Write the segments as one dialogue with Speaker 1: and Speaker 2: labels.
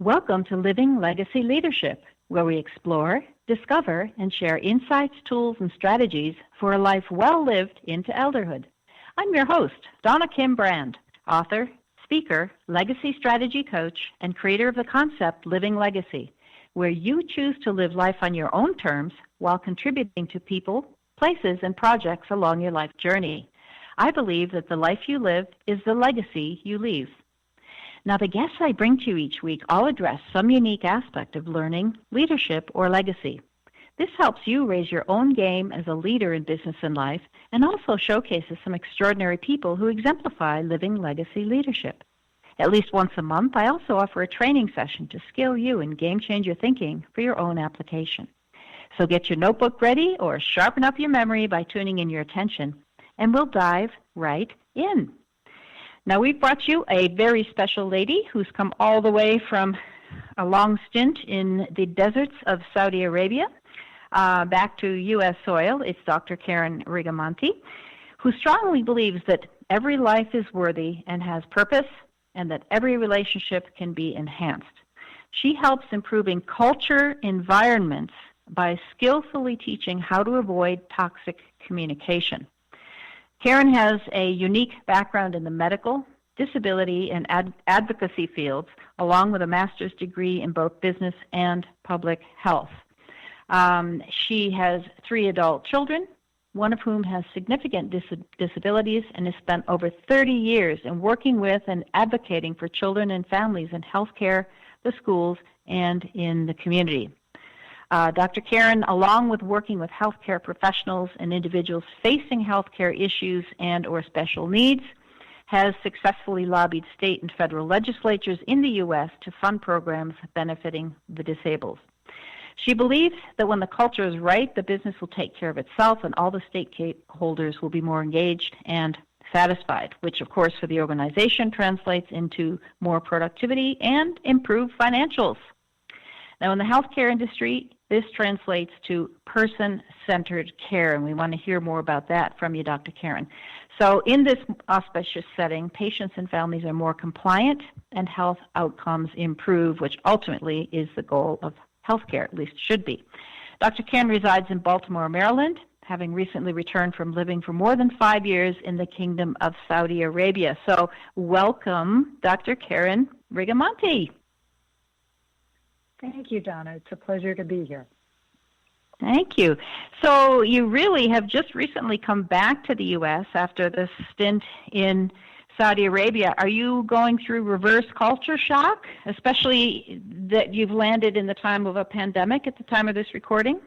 Speaker 1: Welcome to Living Legacy Leadership, where we explore, discover, and share insights, tools, and strategies for a life well lived into elderhood. I'm your host, Donna Kim Brand, author, speaker, legacy strategy coach, and creator of the concept Living Legacy, where you choose to live life on your own terms while contributing to people, places, and projects along your life journey. I believe that the life you live is the legacy you leave. Now, the guests I bring to you each week all address some unique aspect of learning, leadership, or legacy. This helps you raise your own game as a leader in business and life, and also showcases some extraordinary people who exemplify living legacy leadership. At least once a month, I also offer a training session to skill you in game-changer thinking for your own application. So get your notebook ready or sharpen up your memory by tuning in your attention, and we'll dive right in. Now, we've brought you a very special lady who's come all the way from a long stint in the deserts of Saudi Arabia back to U.S. soil. It's Dr. Karen Rigamonte, who strongly believes that every life is worthy and has purpose, and that every relationship can be enhanced. She helps improving culture environments by skillfully teaching how to avoid toxic communication. Karen has a unique background in the medical, disability, and advocacy fields, along with a master's degree in both business and public health. She has 3 adult children, one of whom has significant disabilities, and has spent over 30 years in working with and advocating for children and families in healthcare, the schools, and in the community. Dr. Karen, along with working with healthcare professionals and individuals facing healthcare issues and or special needs, has successfully lobbied state and federal legislatures in the U.S. to fund programs benefiting the disabled. She believes that when the culture is right, the business will take care of itself and all the stakeholders will be more engaged and satisfied, which of course for the organization translates into more productivity and improved financials. Now, in the healthcare industry, this translates to person-centered care, and we want to hear more about that from you, Dr. Karen. So in this auspicious setting, patients and families are more compliant and health outcomes improve, which ultimately is the goal of healthcare, at least should be. Dr. Karen resides in Baltimore, Maryland, having recently returned from living for more than 5 years in the Kingdom of Saudi Arabia. So welcome, Dr. Karen Rigamonte.
Speaker 2: Thank you, Donna. It's a pleasure to be here.
Speaker 1: Thank you. So you really have just recently come back to the U.S. after this stint in Saudi Arabia. Are you going through reverse culture shock, especially that you've landed in the time of a pandemic at the time of this recording?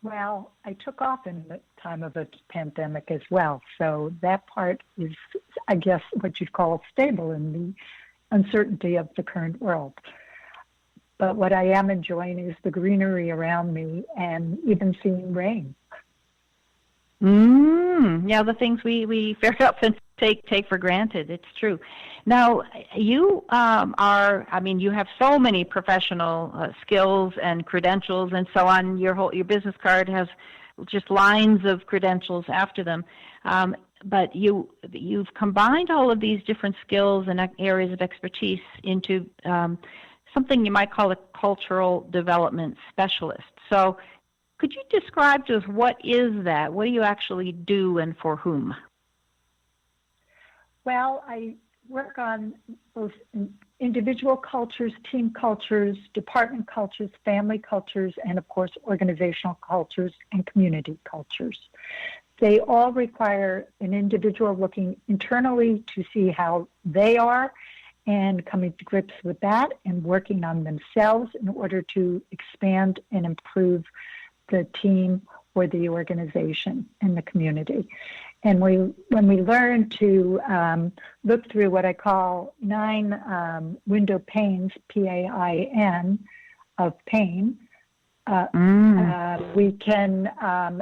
Speaker 2: Well, I took off in the time of a pandemic as well, so that part is, I guess, what you'd call stable in the uncertainty of the current world. But what I am enjoying is the greenery around me and even seeing rain.
Speaker 1: Yeah, the things we very often take for granted. It's true. Now, you you have so many professional skills and credentials and so on. Your business card has just lines of credentials after them. But you've combined all of these different skills and areas of expertise into something you might call a cultural development specialist. So could you describe to us what is that? What do you actually do and for whom?
Speaker 2: Well, I work on both individual cultures, team cultures, department cultures, family cultures, and of course organizational cultures and community cultures. They all require an individual looking internally to see how they are and coming to grips with that and working on themselves in order to expand and improve the team or the organization and the community. And when we learn to look through what I call 9 window panes, P-A-I-N, of pain, we can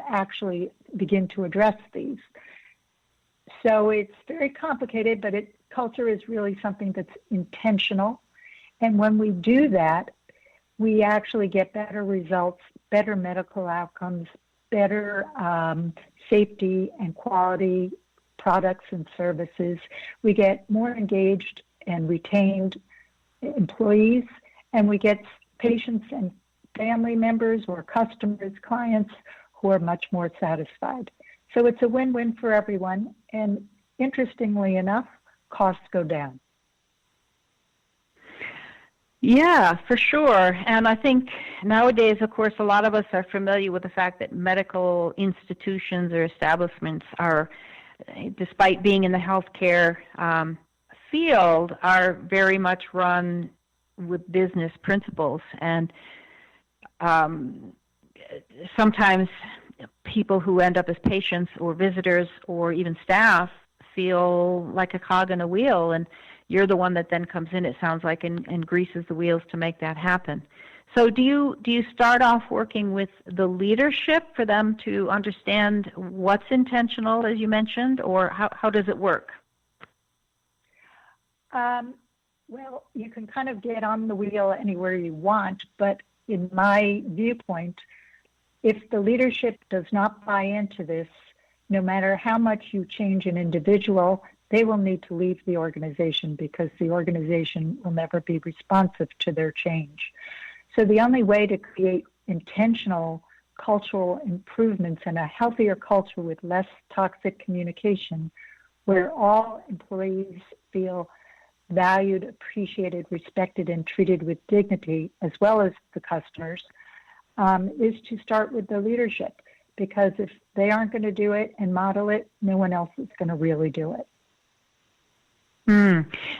Speaker 2: actually begin to address these. So it's very complicated, but culture is really something that's intentional. And when we do that, we actually get better results, better medical outcomes, better safety and quality products and services. We get more engaged and retained employees, and we get patients and family members or customers, clients who are much more satisfied. So it's a win-win for everyone, and interestingly enough, costs go down.
Speaker 1: Yeah, for sure. And I think nowadays, of course, a lot of us are familiar with the fact that medical institutions or establishments are, despite being in the healthcare field, are very much run with business principles. And sometimes people who end up as patients or visitors or even staff feel like a cog in a wheel, and you're the one that then comes in, it sounds like, and greases the wheels to make that happen. So do you start off working with the leadership for them to understand what's intentional, as you mentioned, or how does it work?
Speaker 2: Well, you can kind of get on the wheel anywhere you want, but in my viewpoint, if the leadership does not buy into this, no matter how much you change an individual, they will need to leave the organization because the organization will never be responsive to their change. So the only way to create intentional cultural improvements and a healthier culture with less toxic communication, where all employees feel valued, appreciated, respected, and treated with dignity, as well as the customers, is to start with the leadership. Because if they aren't going to do it and model it, no one else is going to really do it.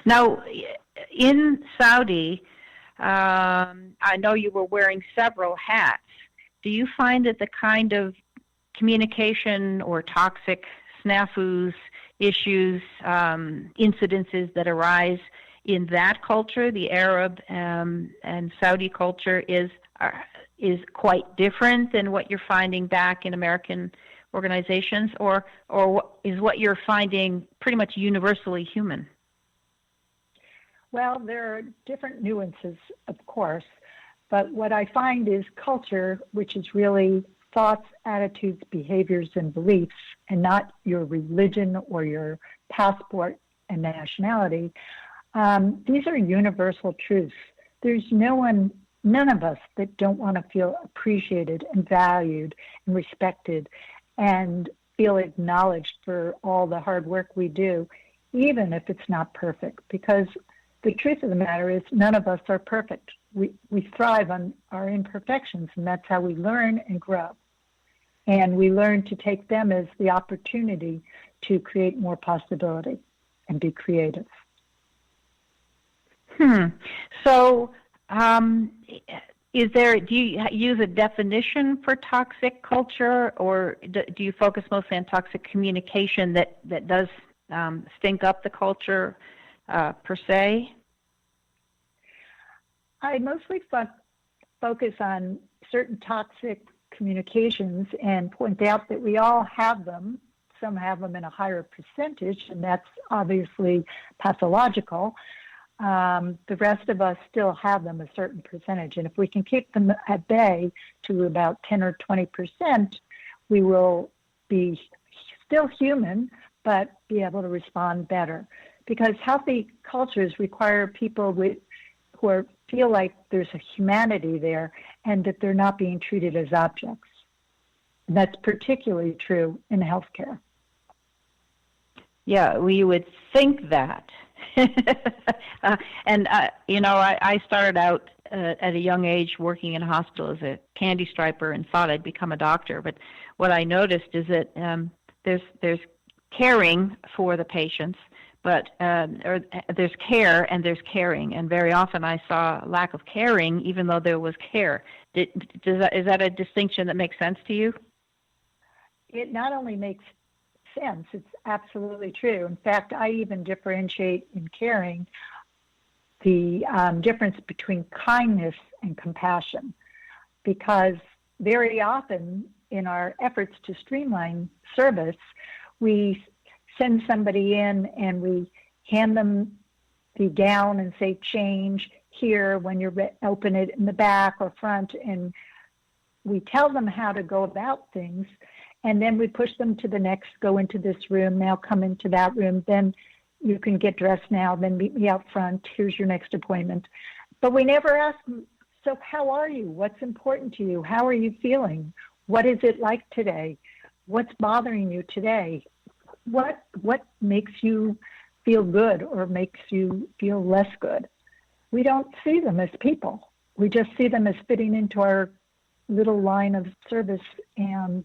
Speaker 1: Now, in Saudi, I know you were wearing several hats. Do you find that the kind of communication or toxic snafus, issues, incidences that arise in that culture, the Arab and Saudi culture, is quite different than what you're finding back in American organizations, or is what you're finding pretty much universally human?
Speaker 2: Well, there are different nuances, of course, but what I find is culture, which is really thoughts, attitudes, behaviors, and beliefs, and not your religion or your passport and nationality. These are universal truths. There's none of us that don't want to feel appreciated and valued and respected and feel acknowledged for all the hard work we do, even if it's not perfect. Because the truth of the matter is none of us are perfect. We thrive on our imperfections, and that's how we learn and grow. And we learn to take them as the opportunity to create more possibility and be creative.
Speaker 1: So, do you use a definition for toxic culture, or do you focus mostly on toxic communication that does stink up the culture per se?
Speaker 2: I mostly focus on certain toxic communications and point out that we all have them. Some have them in a higher percentage, and that's obviously pathological. The rest of us still have them a certain percentage. And if we can keep them at bay to about 10 or 20%, we will be still human, but be able to respond better. Because healthy cultures require people who feel like there's a humanity there and that they're not being treated as objects. And that's particularly true in healthcare.
Speaker 1: Yeah, we would think that. I started out at a young age working in a hospital as a candy striper and thought I'd become a doctor. But what I noticed is that there's caring for the patients, but there's care and there's caring. And very often I saw lack of caring, even though there was care. Is that a distinction that makes sense to you?
Speaker 2: It not only makes sense, it's absolutely true. In fact, I even differentiate in caring the difference between kindness and compassion, because very often in our efforts to streamline service, we send somebody in and we hand them the gown and say, change here when you open it in the back or front, and we tell them how to go about things. And then we push them to the next, go into this room, now come into that room. Then you can get dressed now, then meet me out front. Here's your next appointment. But we never ask them, so how are you? What's important to you? How are you feeling? What is it like today? What's bothering you today? What makes you feel good or makes you feel less good? We don't see them as people. We just see them as fitting into our little line of service and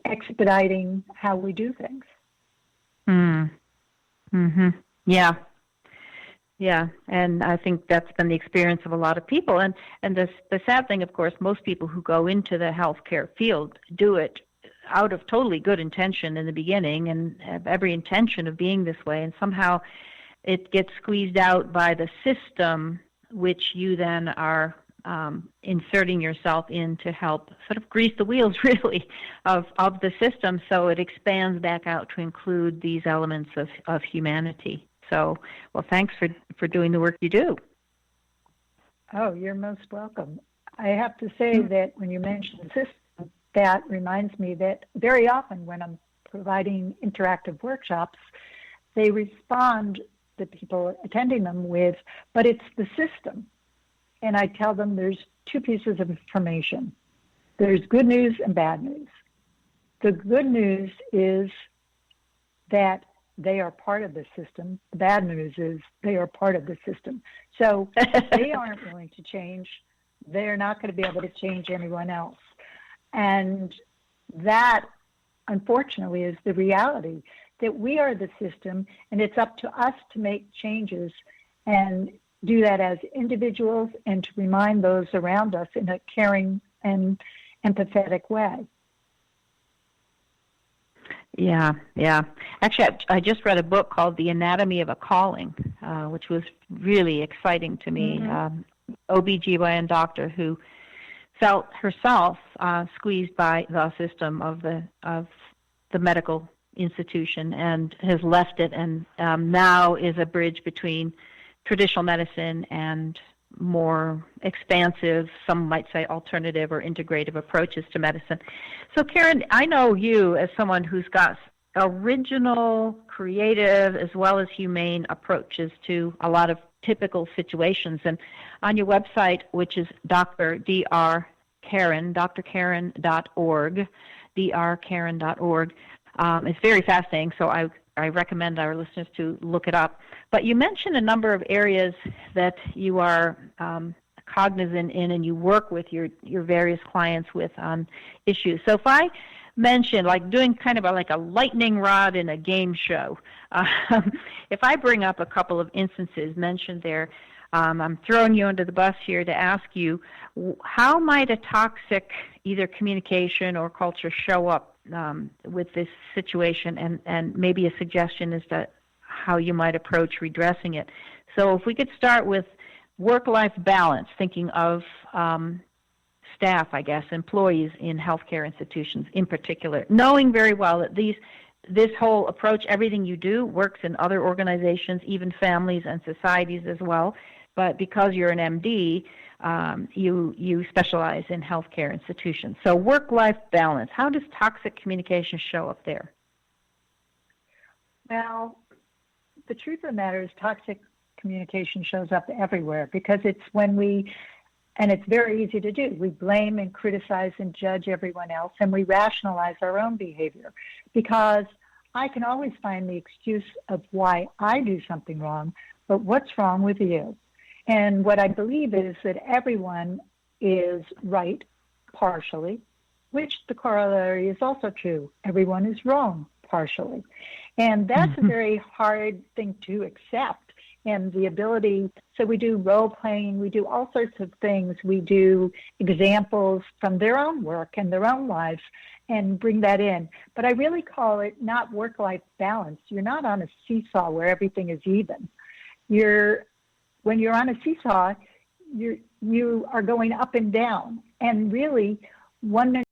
Speaker 2: expediting how we do things.
Speaker 1: Yeah. Yeah, and I think that's been the experience of a lot of people. And the sad thing, of course, most people who go into the healthcare field do it out of totally good intention in the beginning and have every intention of being this way. And somehow it gets squeezed out by the system, which you then are inserting yourself in to help sort of grease the wheels, really, of the system, so it expands back out to include these elements of humanity. So, well, thanks for doing the work you do.
Speaker 2: Oh, you're most welcome. I have to say that when you mention the system, that reminds me that very often when I'm providing interactive workshops, they respond, the people attending them, with, but it's the system. And I tell them there's two pieces of information. There's good news and bad news. The good news is that they are part of the system. The bad news is they are part of the system. So if they aren't willing to change, they're not going to be able to change anyone else. And that, unfortunately, is the reality, that we are the system, and it's up to us to make changes and do that as individuals and to remind those around us in a caring and empathetic way.
Speaker 1: Yeah. Actually, I just read a book called The Anatomy of a Calling, which was really exciting to me. OBGYN doctor who felt herself squeezed by the system of the medical institution and has left it, and now is a bridge between traditional medicine and more expansive, some might say alternative or integrative approaches to medicine. So Karen, I know you as someone who's got original, creative, as well as humane approaches to a lot of typical situations. And on your website, which is drkaren, drkaren.org, drkaren.org, it's very fascinating, so I recommend our listeners to look it up. But you mentioned a number of areas that you are cognizant in and you work with your various clients with on issues. So if I mention, like doing kind of like a lightning rod in a game show, if I bring up a couple of instances mentioned there, I'm throwing you under the bus here to ask you, how might a toxic either communication or culture show up with this situation, and maybe a suggestion as to how you might approach redressing it. So if we could start with work-life balance, thinking of staff, I guess, employees in healthcare institutions in particular, knowing very well that this whole approach, everything you do, works in other organizations, even families and societies as well. But because you're an MD, you specialize in healthcare institutions. So work-life balance, how does toxic communication show up there?
Speaker 2: Well, the truth of the matter is toxic communication shows up everywhere, because it's when and it's very easy to do, we blame and criticize and judge everyone else, and we rationalize our own behavior, because I can always find the excuse of why I do something wrong, but what's wrong with you? And what I believe is that everyone is right partially, which the corollary is also true. Everyone is wrong partially. And that's a very hard thing to accept. And the ability, so we do role playing, we do all sorts of things. We do examples from their own work and their own lives and bring that in. But I really call it not work-life balance. You're not on a seesaw where everything is even. When you're on a seesaw, you are going up and down. And really, 1 minute